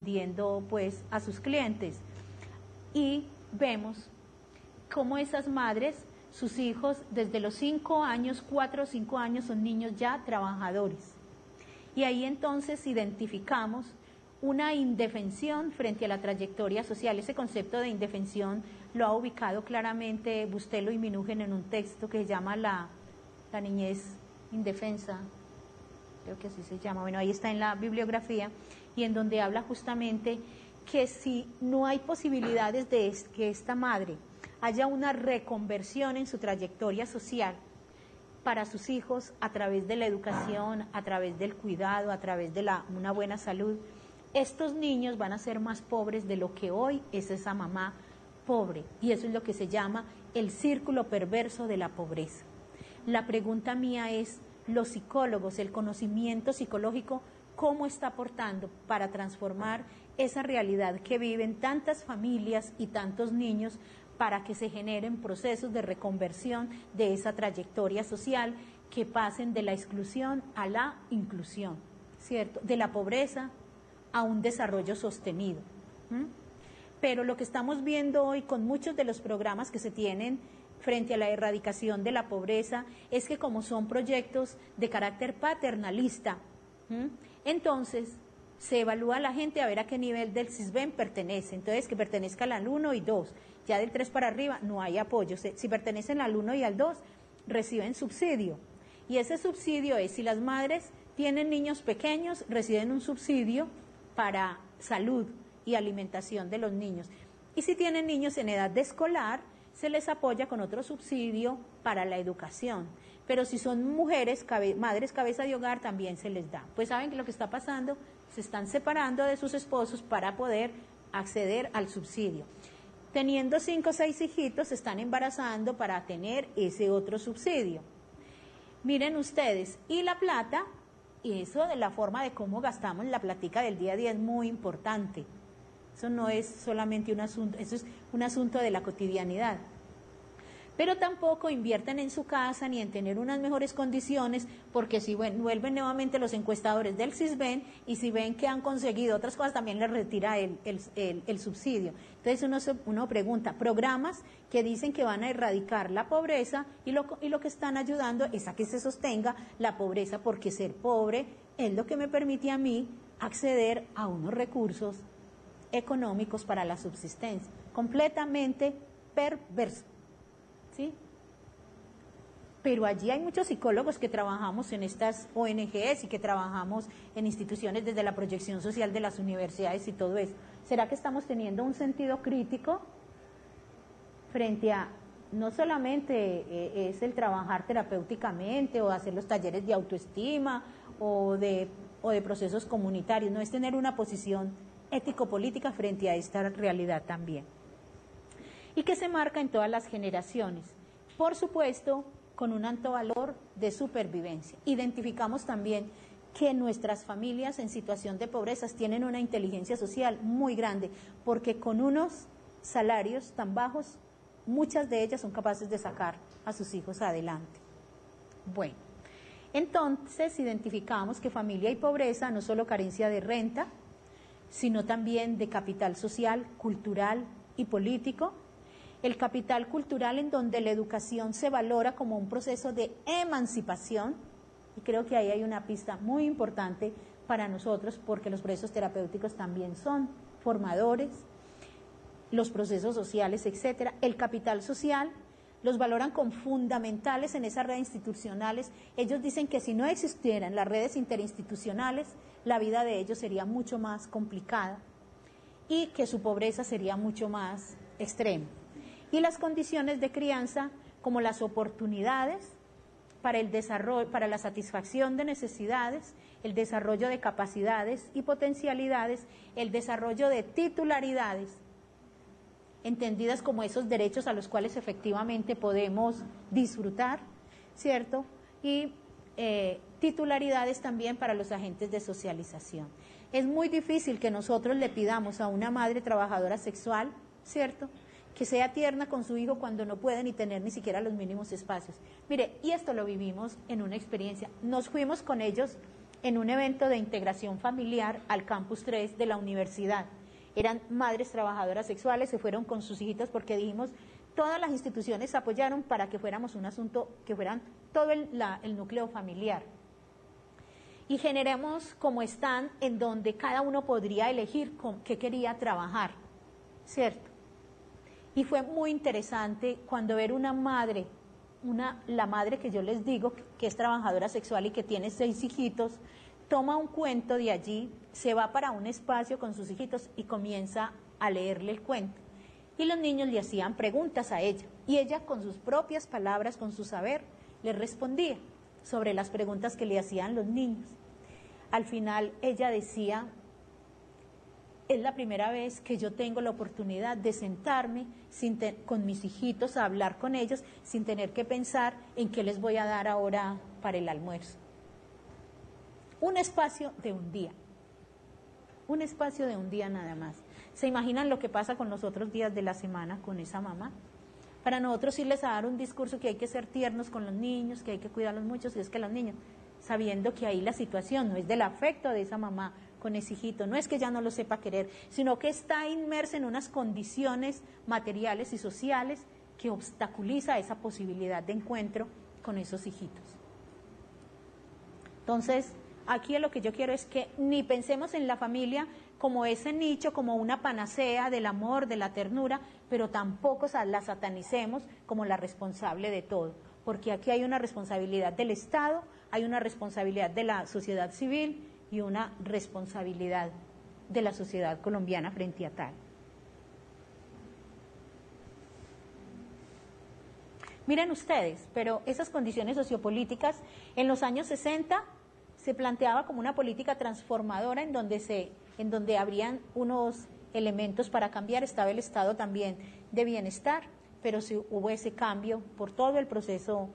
atendiendo pues a sus clientes, y vemos cómo esas madres, sus hijos desde los 5 años, 4 o 5 años, son niños ya trabajadores, y ahí entonces identificamos una indefensión frente a la trayectoria social. Ese concepto de indefensión lo ha ubicado claramente Bustelo y Minujín en un texto que se llama la niñez indefensa, creo que así se llama, bueno, ahí está en la bibliografía, y en donde habla justamente que si no hay posibilidades de que esta madre haya una reconversión en su trayectoria social para sus hijos a través de la educación, a través del cuidado, a través de una buena salud, estos niños van a ser más pobres de lo que hoy es esa mamá pobre, y eso es lo que se llama el círculo perverso de la pobreza. La pregunta mía es, los psicólogos, el conocimiento psicológico, ¿cómo está aportando para transformar esa realidad que viven tantas familias y tantos niños para que se generen procesos de reconversión de esa trayectoria social, que pasen de la exclusión a la inclusión, ¿cierto? De la pobreza a un desarrollo sostenido. Pero lo que estamos viendo hoy con muchos de los programas que se tienen frente a la erradicación de la pobreza es que, como son proyectos de carácter paternalista, entonces se evalúa a la gente a ver a qué nivel del SISBEN pertenece, entonces que pertenezca al 1 y 2, ya del 3 para arriba no hay apoyo, si pertenecen al 1 y al 2 reciben subsidio, y ese subsidio es, si las madres tienen niños pequeños, reciben un subsidio para salud y alimentación de los niños, y si tienen niños en edad de escolar, se les apoya con otro subsidio para la educación, pero si son mujeres, madres cabeza de hogar, también se les da. Pues saben que lo que está pasando, se están separando de sus esposos para poder acceder al subsidio. Teniendo 5 o 6 hijitos, se están embarazando para tener ese otro subsidio. Miren ustedes, y la plata, y eso de la forma de cómo gastamos la platica del día a día es muy importante. Eso no es solamente un asunto, eso es un asunto de la cotidianidad. Pero tampoco invierten en su casa ni en tener unas mejores condiciones, porque si vuelven nuevamente los encuestadores del SISBEN y si ven que han conseguido otras cosas, también les retira el subsidio. Entonces uno pregunta, programas que dicen que van a erradicar la pobreza y lo que están ayudando es a que se sostenga la pobreza, porque ser pobre es lo que me permite a mí acceder a unos recursos económicos para la subsistencia, completamente perverso, ¿sí? Pero allí hay muchos psicólogos que trabajamos en estas ONGs y que trabajamos en instituciones desde la proyección social de las universidades y todo eso. ¿Será que estamos teniendo un sentido crítico frente a, no solamente es el trabajar terapéuticamente o hacer los talleres de autoestima o de procesos comunitarios, no es tener una posición ético-política frente a esta realidad también, y que se marca en todas las generaciones, por supuesto con un alto valor de supervivencia? Identificamos también que nuestras familias en situación de pobreza tienen una inteligencia social muy grande, porque con unos salarios tan bajos, muchas de ellas son capaces de sacar a sus hijos adelante. Bueno, entonces identificamos que familia y pobreza no solo carencia de renta, sino también de capital social, cultural y político. El capital cultural, en donde la educación se valora como un proceso de emancipación, y creo que ahí hay una pista muy importante para nosotros, porque los procesos terapéuticos también son formadores, los procesos sociales, etcétera. El capital social los valoran como fundamentales en esas redes institucionales. Ellos dicen que si no existieran las redes interinstitucionales, la vida de ellos sería mucho más complicada y que su pobreza sería mucho más extrema. Y las condiciones de crianza, como las oportunidades para el desarrollo, para la satisfacción de necesidades, el desarrollo de capacidades y potencialidades, el desarrollo de titularidades, entendidas como esos derechos a los cuales efectivamente podemos disfrutar, ¿cierto? Y titularidades también para los agentes de socialización. Es muy difícil que nosotros le pidamos a una madre trabajadora sexual, ¿cierto?, que sea tierna con su hijo cuando no puede ni tener ni siquiera los mínimos espacios. Mire, y esto lo vivimos en una experiencia. Nos fuimos con ellos en un evento de integración familiar al Campus 3 de la universidad. Eran madres trabajadoras sexuales, se fueron con sus hijitos porque dijimos, todas las instituciones apoyaron para que fuéramos un asunto, que fueran todo el núcleo familiar. Y generemos como stand en donde cada uno podría elegir con qué quería trabajar, ¿cierto? Y fue muy interesante cuando ver una madre, la madre que yo les digo, que es trabajadora sexual y que tiene 6 hijitos, toma un cuento de allí, se va para un espacio con sus hijitos y comienza a leerle el cuento. Y los niños le hacían preguntas a ella, y ella con sus propias palabras, con su saber, les respondía sobre las preguntas que le hacían los niños. Al final ella decía, es la primera vez que yo tengo la oportunidad de sentarme con mis hijitos a hablar con ellos sin tener que pensar en qué les voy a dar ahora para el almuerzo. Un espacio de un día nada más. ¿Se imaginan lo que pasa con los otros días de la semana con esa mamá? Para nosotros irles a dar un discurso que hay que ser tiernos con los niños, que hay que cuidarlos mucho, si es que los niños, sabiendo que ahí la situación no es del afecto de esa mamá con ese hijito, no es que ya no lo sepa querer, sino que está inmersa en unas condiciones materiales y sociales que obstaculiza esa posibilidad de encuentro con esos hijitos. Entonces, aquí lo que yo quiero es que ni pensemos en la familia como ese nicho, como una panacea del amor, de la ternura, pero tampoco la satanicemos como la responsable de todo, porque aquí hay una responsabilidad del Estado, hay una responsabilidad de la sociedad civil y una responsabilidad de la sociedad colombiana frente a tal. Miren ustedes, pero esas condiciones sociopolíticas en los años 60 se planteaba como una política transformadora en donde habrían unos elementos para cambiar, estaba el estado también de bienestar, pero sí hubo ese cambio por todo el proceso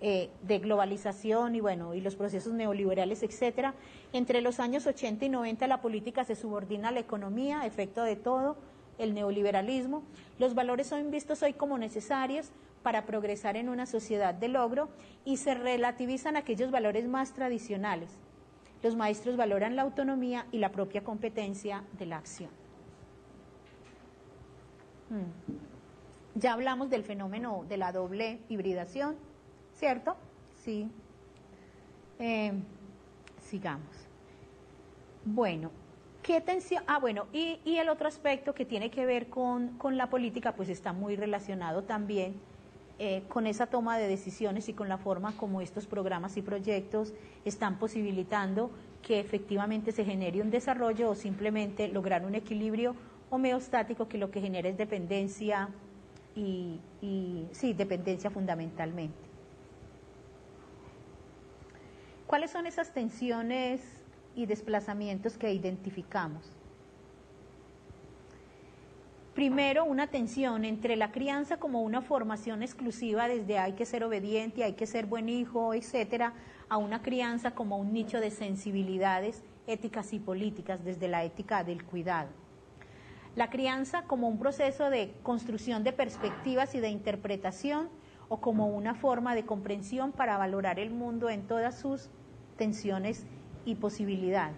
de globalización y los procesos neoliberales, etcétera. Entre los años 80 y 90 la política se subordina a la economía, efecto de todo el neoliberalismo. Los valores son vistos hoy como necesarios para progresar en una sociedad de logro y se relativizan aquellos valores más tradicionales. Los maestros valoran la autonomía y la propia competencia de la acción. Ya hablamos del fenómeno de la doble hibridación, ¿cierto? Sí. Sigamos. Bueno, ¿qué tensión? Y el otro aspecto que tiene que ver con la política, pues está muy relacionado también con esa toma de decisiones y con la forma como estos programas y proyectos están posibilitando que efectivamente se genere un desarrollo o simplemente lograr un equilibrio homeostático que lo que genera es dependencia dependencia fundamentalmente. ¿Cuáles son esas tensiones y desplazamientos que identificamos? Primero, una tensión entre la crianza como una formación exclusiva desde hay que ser obediente, hay que ser buen hijo, etcétera, a una crianza como un nicho de sensibilidades éticas y políticas desde la ética del cuidado. La crianza como un proceso de construcción de perspectivas y de interpretación o como una forma de comprensión para valorar el mundo en todas sus tensiones y posibilidades.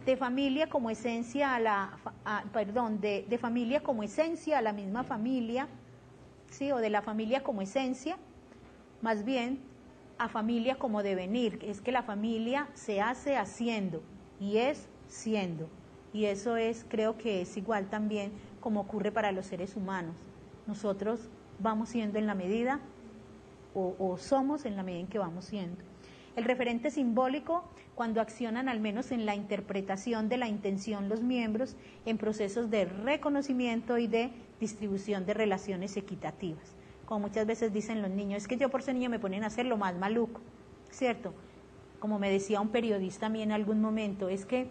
De familia como esencia de familia como esencia a la misma familia, ¿sí? O de la familia como esencia, más bien a familia como devenir, es que la familia se hace haciendo y es siendo, y eso creo que es igual también como ocurre para los seres humanos. Nosotros vamos siendo en la medida, o somos en la medida en que vamos siendo. El referente simbólico, cuando accionan al menos en la interpretación de la intención los miembros en procesos de reconocimiento y de distribución de relaciones equitativas. Como muchas veces dicen los niños, es que yo por ser niño me ponen a hacer lo más maluco, ¿cierto? Como me decía un periodista a mí en algún momento, es que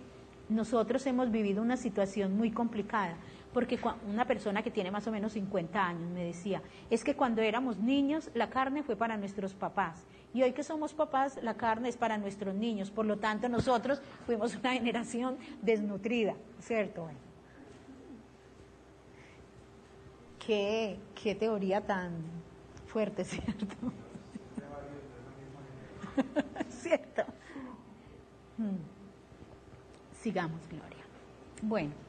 nosotros hemos vivido una situación muy complicada, porque una persona que tiene más o menos 50 años me decía, es que cuando éramos niños la carne fue para nuestros papás, y hoy que somos papás la carne es para nuestros niños, por lo tanto nosotros fuimos una generación desnutrida, ¿cierto? Bueno. Qué teoría tan fuerte, ¿cierto? ¿Cierto? Sigamos, Gloria. Bueno.